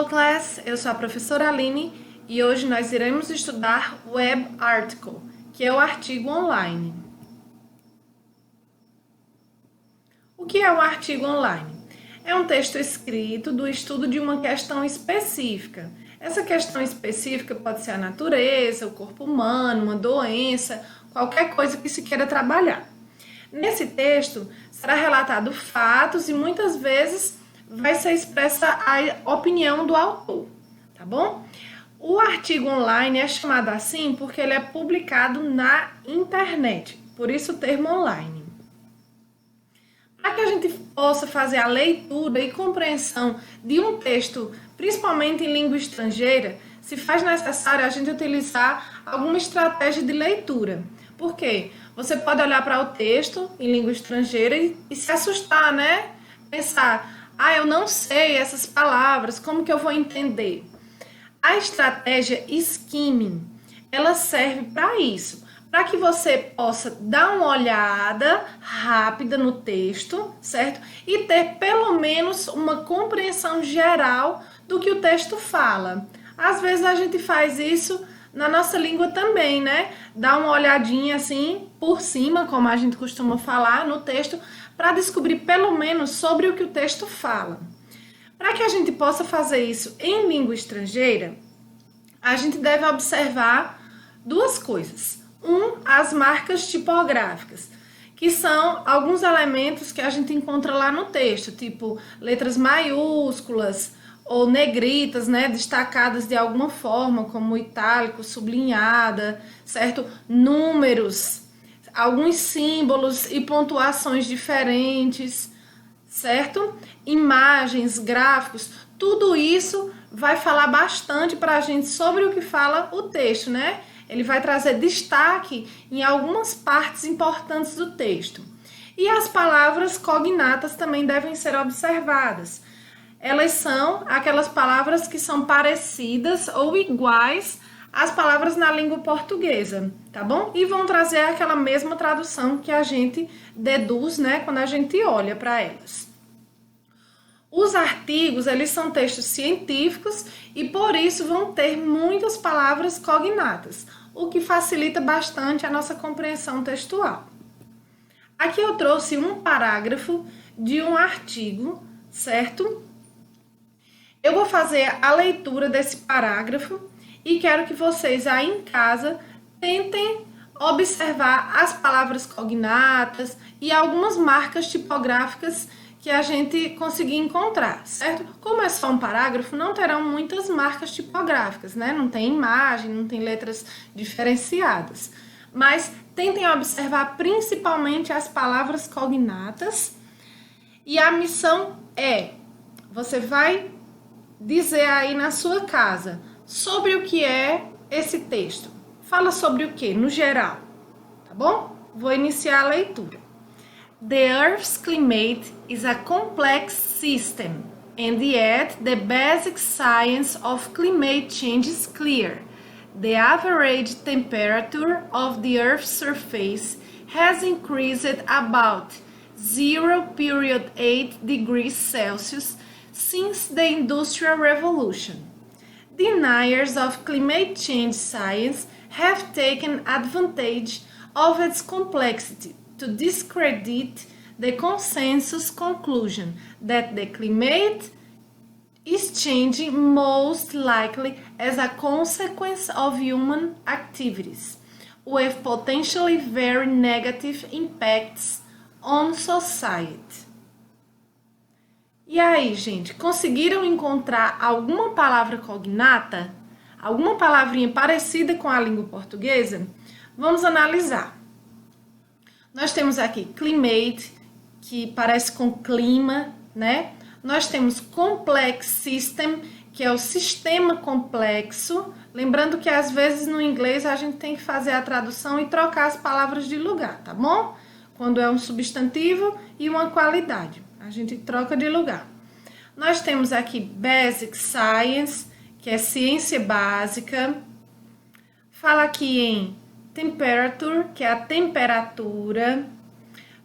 class! Eu sou a professora Aline e hoje nós iremos estudar Web Article, que é o artigo online. O que é um artigo online? É um texto escrito do estudo de uma questão específica. Essa questão específica pode ser a natureza, o corpo humano, uma doença, qualquer coisa que se queira trabalhar. Nesse texto será relatado fatos e muitas vezes vai ser expressa a opinião do autor, tá bom? O artigo online é chamado assim porque ele é publicado na internet, por isso o termo online. Para que a gente possa fazer a leitura e compreensão de um texto, principalmente em língua estrangeira, se faz necessário a gente utilizar alguma estratégia de leitura. Por quê? Você pode olhar para o texto em língua estrangeira e se assustar, né? Pensar, eu não sei essas palavras, como que eu vou entender? A estratégia skimming, ela serve para isso, para que você possa dar uma olhada rápida no texto, certo? E ter pelo menos uma compreensão geral do que o texto fala. Às vezes a gente faz isso na nossa língua também, né? Dá uma olhadinha assim por cima, como a gente costuma falar no texto, para descobrir pelo menos sobre o que o texto fala. Para que a gente possa fazer isso em língua estrangeira, a gente deve observar duas coisas. As marcas tipográficas, que são alguns elementos que a gente encontra lá no texto, tipo letras maiúsculas ou negritas, né, destacadas de alguma forma, como itálico, sublinhada, certo? Números, alguns símbolos e pontuações diferentes, certo? Imagens, gráficos, tudo isso vai falar bastante para a gente sobre o que fala o texto, né? Ele vai trazer destaque em algumas partes importantes do texto. E as palavras cognatas também devem ser observadas. Elas são aquelas palavras que são parecidas ou iguais às palavras na língua portuguesa, tá bom? E vão trazer aquela mesma tradução que a gente deduz, né, quando a gente olha para elas. Os artigos, eles são textos científicos e por isso vão ter muitas palavras cognatas, o que facilita bastante a nossa compreensão textual. Aqui eu trouxe um parágrafo de um artigo, certo? Eu vou fazer a leitura desse parágrafo e quero que vocês aí em casa tentem observar as palavras cognatas e algumas marcas tipográficas que a gente conseguir encontrar, certo? Como é só um parágrafo, não terão muitas marcas tipográficas, né? Não tem imagem, não tem letras diferenciadas. Mas tentem observar principalmente as palavras cognatas. E a missão é, você vai dizer aí na sua casa sobre o que é esse texto. Fala sobre o que, no geral, tá bom? Vou iniciar a leitura. The Earth's climate is a complex system, and yet the basic science of climate change is clear. The average temperature of the Earth's surface has increased about 0.8 degrees Celsius since the Industrial Revolution. Deniers of climate change science have taken advantage of its complexity to discredit the consensus conclusion that the climate is changing most likely as a consequence of human activities, with potentially very negative impacts on society. E aí, gente, conseguiram encontrar alguma palavra cognata? Alguma palavrinha parecida com a língua portuguesa? Vamos analisar. Nós temos aqui climate, que parece com clima, né? Nós temos complex system, que é o sistema complexo. Lembrando que às vezes no inglês a gente tem que fazer a tradução e trocar as palavras de lugar, tá bom? Quando é um substantivo e uma qualidade, a gente troca de lugar. Nós temos aqui basic science, que é ciência básica. Fala aqui em temperature, que é a temperatura.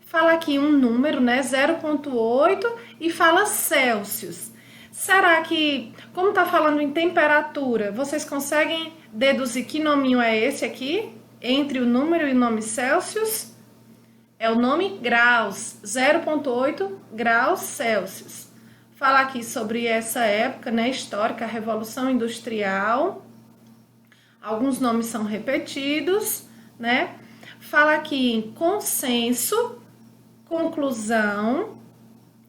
Fala aqui um número, né, 0.8, e fala Celsius. Será que, como está falando em temperatura, vocês conseguem deduzir que nominho é esse aqui? Entre o número e o nome Celsius? É o nome graus, 0,8 graus Celsius. Fala aqui sobre essa época, né, histórica, a Revolução Industrial. Alguns nomes são repetidos, né? Fala aqui em consenso, conclusão,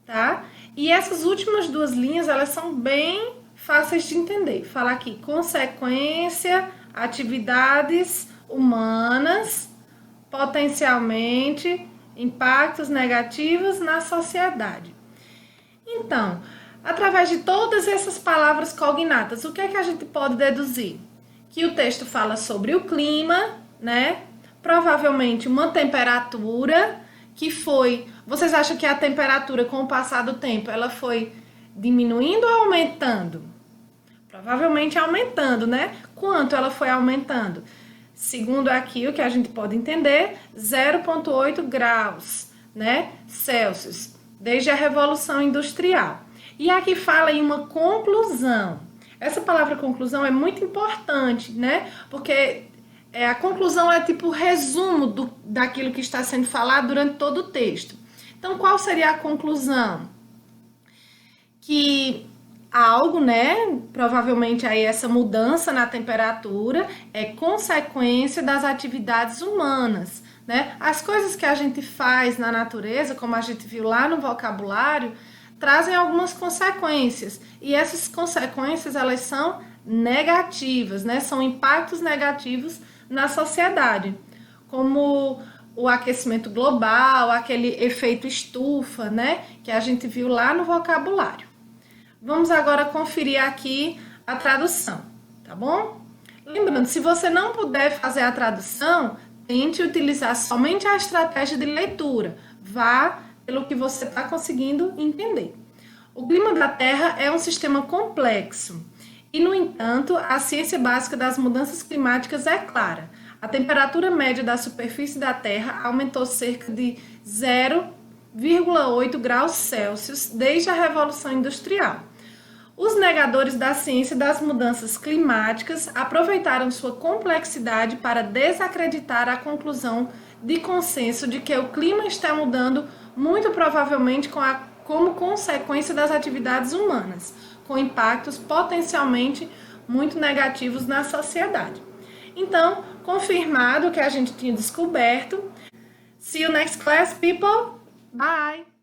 tá? E essas últimas duas linhas, elas são bem fáceis de entender. Fala aqui consequência, atividades humanas, potencialmente impactos negativos na sociedade. Então, através de todas essas palavras cognatas, o que é que a gente pode deduzir? Que o texto fala sobre o clima, né? Provavelmente uma temperatura que foi... Vocês acham que a temperatura, com o passar do tempo, ela foi diminuindo ou aumentando? Provavelmente aumentando, né? Quanto ela foi aumentando? Segundo aqui o que a gente pode entender, 0,8 graus, né, Celsius, desde a Revolução Industrial. E aqui fala em uma conclusão. Essa palavra conclusão é muito importante, né? Porque a conclusão é tipo o resumo daquilo que está sendo falado durante todo o texto. Então, qual seria a conclusão? Que algo, né, provavelmente aí essa mudança na temperatura é consequência das atividades humanas, né? As coisas que a gente faz na natureza, como a gente viu lá no vocabulário, trazem algumas consequências, e essas consequências, elas são negativas, né? São impactos negativos na sociedade, como o aquecimento global, aquele efeito estufa, né, que a gente viu lá no vocabulário. Vamos agora conferir aqui a tradução, tá bom? Lembrando, se você não puder fazer a tradução, tente utilizar somente a estratégia de leitura. Vá pelo que você está conseguindo entender. O clima da Terra é um sistema complexo e, no entanto, a ciência básica das mudanças climáticas é clara. A temperatura média da superfície da Terra aumentou cerca de 0,8 graus Celsius desde a Revolução Industrial. Os negadores da ciência das mudanças climáticas aproveitaram sua complexidade para desacreditar a conclusão de consenso de que o clima está mudando muito provavelmente como consequência das atividades humanas, com impactos potencialmente muito negativos na sociedade. Então, confirmado o que a gente tinha descoberto. See you next class, people. Bye!